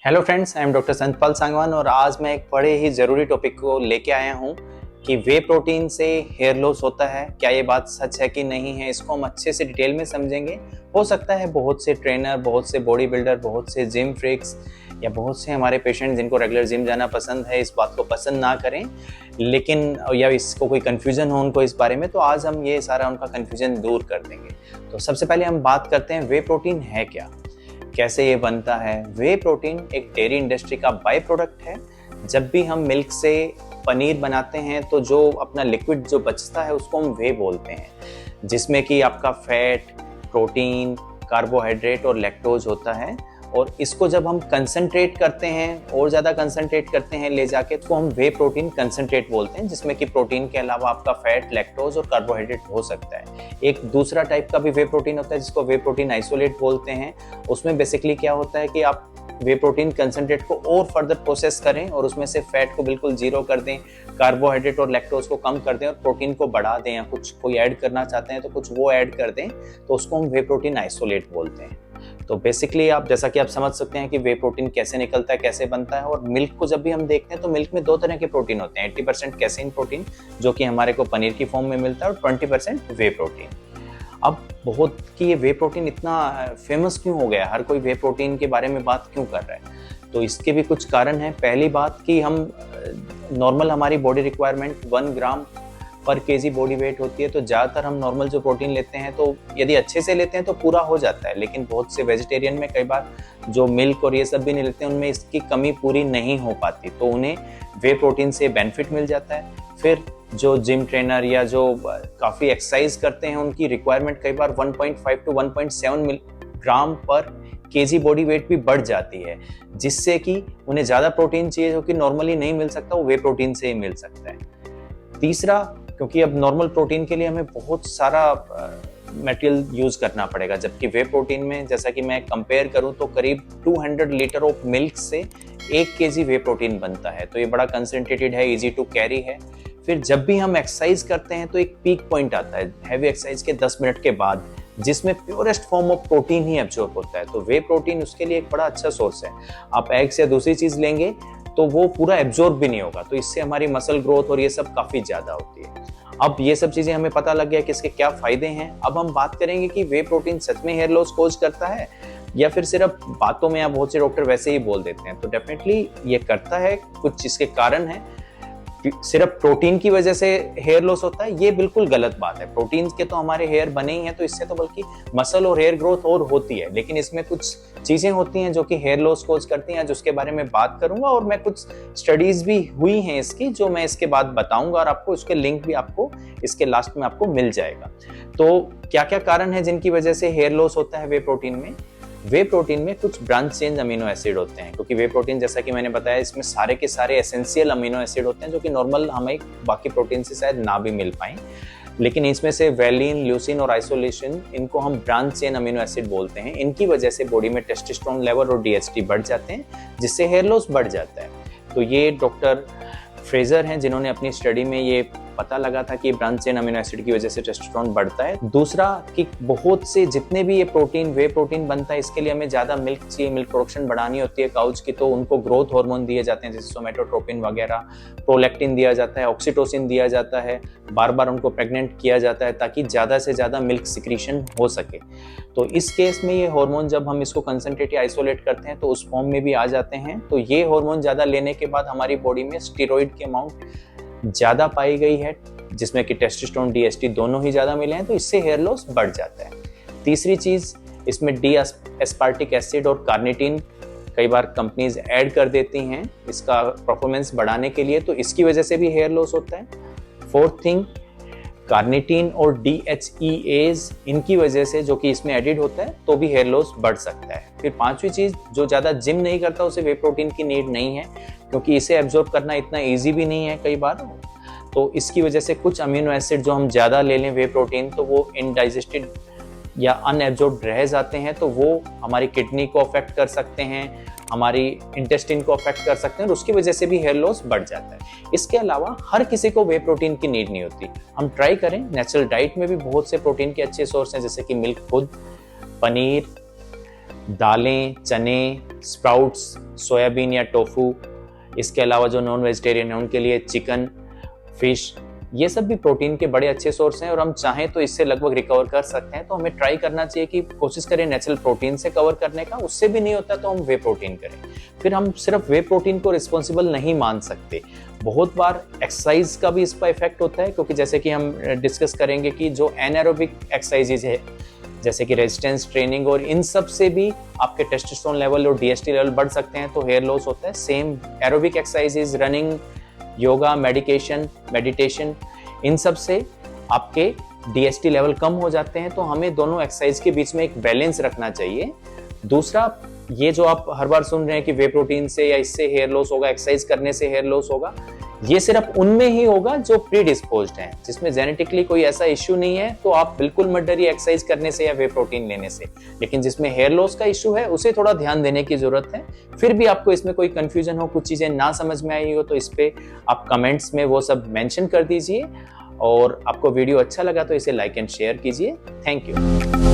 Hello friends, I am doctor Santpal Sangwan और आज मैं एक बड़े ही ज़रूरी टॉपिक को लेके आया हूँ कि वे प्रोटीन से हेयर लॉस होता है। क्या ये बात सच है कि नहीं है, इसको हम अच्छे से डिटेल में समझेंगे। हो सकता है बहुत से ट्रेनर, बहुत से बॉडी बिल्डर, बहुत से जिम फ्रीक्स या बहुत से हमारे पेशेंट जिनको रेगुलर जिम जाना पसंद है इस बात को पसंद ना करें, लेकिन या इसको कोई कन्फ्यूज़न हो उनको इस बारे में, तो आज हम ये सारा उनका कन्फ्यूज़न दूर कर देंगे। तो सबसे पहले हम बात करते हैं वे प्रोटीन है क्या, कैसे ये बनता है। वे प्रोटीन एक डेयरी इंडस्ट्री का बाय प्रोडक्ट है। जब भी हम मिल्क से पनीर बनाते हैं तो जो अपना लिक्विड जो बचता है उसको हम वे बोलते हैं, जिसमें कि आपका फैट, प्रोटीन, कार्बोहाइड्रेट और लैक्टोज होता है। और इसको जब हम कंसंट्रेट करते हैं और ज़्यादा कंसंट्रेट करते हैं ले जाके, तो हम वे प्रोटीन कंसंट्रेट बोलते हैं, जिसमें कि प्रोटीन के अलावा आपका फैट, लैक्टोज और कार्बोहाइड्रेट हो सकता है। एक दूसरा टाइप का भी वे प्रोटीन होता है जिसको वे प्रोटीन आइसोलेट बोलते हैं। उसमें बेसिकली क्या होता है कि आप वे प्रोटीन कंसंट्रेट को और फर्दर प्रोसेस करें और उसमें से फैट को बिल्कुल जीरो कर दें, कार्बोहाइड्रेट और लैक्टोज को कम कर दें और प्रोटीन को बढ़ा दें, या कुछ कोई ऐड करना चाहते हैं तो कुछ वो ऐड कर दें, तो उसको हम वे प्रोटीन आइसोलेट बोलते हैं। तो बेसिकली आप जैसा कि आप समझ सकते हैं कि वे प्रोटीन कैसे निकलता है, कैसे बनता है। और मिल्क को जब भी हम देखते हैं तो मिल्क में दो तरह के प्रोटीन होते हैं, 80% कैसेइन प्रोटीन जो कि हमारे को पनीर की फॉर्म में मिलता है, और 20% वे प्रोटीन। अब बहुत कि ये वे प्रोटीन इतना फेमस क्यों हो गया, हर कोई वे प्रोटीन के बारे में बात क्यों कर रहा है, तो इसके भी कुछ कारण हैं। पहली बात कि हम नॉर्मल हमारी बॉडी रिक्वायरमेंट 1 ग्राम पर केजी बॉडी वेट होती है, तो ज़्यादातर हम नॉर्मल जो प्रोटीन लेते हैं तो यदि अच्छे से लेते हैं तो पूरा हो जाता है। लेकिन बहुत से वेजिटेरियन में कई बार जो मिल्क और ये सब भी नहीं लेते हैं, उनमें इसकी कमी पूरी नहीं हो पाती, तो उन्हें वे प्रोटीन से बेनिफिट मिल जाता है। फिर जो जिम ट्रेनर या जो काफ़ी एक्सरसाइज करते हैं, उनकी रिक्वायरमेंट कई बार 1.5 to 1.7 ग्राम पर केजी बॉडी वेट भी बढ़ जाती है, जिससे कि उन्हें ज़्यादा प्रोटीन चाहिए जो कि नॉर्मली नहीं मिल सकता, वो वे प्रोटीन से ही मिल सकता है। तीसरा, क्योंकि अब नॉर्मल प्रोटीन के लिए हमें बहुत सारा मटेरियल यूज़ करना पड़ेगा, जबकि वे प्रोटीन में जैसा कि मैं कंपेयर करूं तो करीब 200 लीटर ऑफ मिल्क से 1 केजी वे प्रोटीन बनता है, तो ये बड़ा कंसंट्रेटेड है, इजी टू कैरी है। फिर जब भी हम एक्सरसाइज करते हैं तो एक पीक पॉइंट आता है हैवी एक्सरसाइज के 10 मिनट के बाद, जिसमें purest form of protein he absorb होता है, तो वे प्रोटीन उसके लिए एक बड़ा अच्छा सोर्स है। आप एग्स या दूसरी चीज़ लेंगे तो वो पूरा एब्जॉर्ब भी नहीं होगा, तो इससे हमारी मसल ग्रोथ और ये सब काफ़ी ज़्यादा होती है। अब ये सब चीज़ें हमें पता लग गया कि इसके क्या फ़ायदे हैं। अब हम बात करेंगे कि वे प्रोटीन सच में हेयर लॉस कोज करता है या फिर सिर्फ बातों में, या बहुत से डॉक्टर वैसे ही बोल देते हैं। तो डेफिनेटली ये करता है, कुछ इसके कारण हैं। सिर्फ प्रोटीन की वजह से हेयर लॉस होता है, ये बिल्कुल गलत बात है। प्रोटीन के तो हमारे हेयर बने ही हैं, तो इससे तो बल्कि मसल और हेयर ग्रोथ और होती है, लेकिन इसमें कुछ चीज़ें होती हैं जो कि हेयर लॉस कोज करती हैं, जिसके बारे में बात करूंगा। और मैं कुछ स्टडीज़ भी हुई हैं इसकी, जो मैं इसके बाद बताऊंगा, और आपको उसके लिंक भी आपको इसके लास्ट में आपको मिल जाएगा। तो क्या क्या कारण है जिनकी वजह से हेयर लॉस होता है वे प्रोटीन में। वे प्रोटीन में कुछ ब्रांच चेंज अमीनो एसिड होते हैं, क्योंकि वे प्रोटीन जैसा कि मैंने बताया इसमें सारे के सारे एसेंशियल अमीनो एसिड होते हैं जो कि नॉर्मल हमें बाकी प्रोटीन से शायद ना भी मिल पाए, लेकिन इसमें से वैलिन, ल्यूसिन और आइसोलेशन, इनको हम ब्रांच चेन अमीनो एसिड बोलते हैं। इनकी वजह से बॉडी में टेस्टोस्टेरोन लेवल और डीएचटी बढ़ जाते हैं, जिससे हेयर लॉस बढ़ जाता है। तो ये डॉक्टर फ्रेजर हैं जिन्होंने अपनी स्टडी में ये पता लगा था कि ब्रांच चेन अमीनो एसिड की वजह से टेस्टोस्टेरोन बढ़ता है। दूसरा कि बहुत से जितने भी ये प्रोटीन, वे प्रोटीन बनता है, इसके लिए हमें ज़्यादा मिल्क चाहिए, मिल्क प्रोडक्शन बढ़ानी होती है काउज की, तो उनको ग्रोथ हार्मोन दिए जाते हैं, जैसे सोमेटोट्रोपिन वगैरह, प्रोलैक्टिन दिया जाता है, ऑक्सीटोसिन दिया जाता है, बार बार उनको प्रेग्नेंट किया जाता है ताकि ज़्यादा से ज़्यादा मिल्क सिक्रीशन हो सके। तो इस केस में ये हार्मोन जब हम इसको कंसंट्रेट या आइसोलेट करते हैं तो उस फॉर्म में भी आ जाते हैं। तो ये हार्मोन ज़्यादा लेने के बाद हमारी बॉडी में स्टेरॉइड की अमाउंट ज़्यादा पाई गई है, जिसमें कि टेस्टोस्टेरोन, डीएचटी दोनों ही ज़्यादा मिले हैं, तो इससे हेयर लॉस बढ़ जाता है। तीसरी चीज़, इसमें डी एस्पार्टिक एसिड और कार्निटीन कई बार कंपनीज ऐड कर देती हैं इसका परफॉर्मेंस बढ़ाने के लिए, तो इसकी वजह से भी हेयर लॉस होता है। फोर्थ थिंग, कार्निटीन और DHEAs, इनकी वजह से जो कि इसमें एडिड होता है तो भी हेयर लॉस बढ़ सकता है। फिर पांचवी चीज़, जो ज़्यादा जिम नहीं करता उसे वे प्रोटीन की नीड नहीं है, क्योंकि इसे एब्जॉर्ब करना इतना ईजी भी नहीं है कई बार, तो इसकी वजह से कुछ अमीनो एसिड जो हम ज़्यादा ले लें वे प्रोटीन, तो वो इनडाइजेस्टेड या अनएब्जॉर्ब रह जाते हैं, तो वो हमारी किडनी को अफेक्ट कर सकते हैं, हमारी इंटेस्टाइन को अफेक्ट कर सकते हैं, और उसकी वजह से भी हेयर लॉस बढ़ जाता है। इसके अलावा हर किसी को वे प्रोटीन की नीड नहीं होती। हम ट्राई करें, नेचुरल डाइट में भी बहुत से प्रोटीन के अच्छे सोर्स हैं, जैसे कि मिल्क खुद, पनीर, दालें, चने, स्प्राउट्स, सोयाबीन या टोफू, इसके अलावा जो नॉन वेजिटेरियन है उनके लिए चिकन, फिश, ये सब भी प्रोटीन के बड़े अच्छे सोर्स हैं और हम चाहें तो इससे लगभग रिकवर कर सकते हैं। तो हमें ट्राई करना चाहिए कि कोशिश करें नेचुरल प्रोटीन से कवर करने का। उससे भी नहीं होता तो हम वे प्रोटीन करें। फिर हम सिर्फ वे प्रोटीन को रिस्पॉन्सिबल नहीं मान सकते, बहुत बार एक्सरसाइज का भी इस पर इफेक्ट होता है, क्योंकि जैसे कि हम डिस्कस करेंगे कि जो एनारोबिक एक्सरसाइजेज है जैसे कि रेजिस्टेंस ट्रेनिंग और इन सब से भी आपके टेस्टोस्टेरोन लेवल और डीएसटी लेवल बढ़ सकते हैं, तो हेयर लॉस होता है। Same aerobic exercises, running, yoga, meditation, इन सब से आपके डीएसटी लेवल कम हो जाते हैं। तो हमें दोनों एक्सरसाइज के बीच में एक बैलेंस रखना चाहिए। दूसरा, ये जो आप हर बार सुन रहे हैं कि वे प्रोटीन से या इससे हेयर लॉस होगा, एक्सरसाइज करने से हेयर लॉस होगा, ये सिर्फ उनमें ही होगा जो प्री डिस्पोज्ड हैं, जिसमें जेनेटिकली कोई ऐसा इश्यू नहीं है, तो आप बिल्कुल मत डरिए एक्सरसाइज करने से या वे प्रोटीन लेने से। लेकिन जिसमें हेयर लॉस का इश्यू है उसे थोड़ा ध्यान देने की जरूरत है। फिर भी आपको इसमें कोई कंफ्यूजन हो, कुछ चीजें ना समझ में आई हो, तो इस पे आप कमेंट्स में वो सब मेंशन कर दीजिए। और आपको वीडियो अच्छा लगा तो इसे लाइक एंड शेयर कीजिए। Thank you.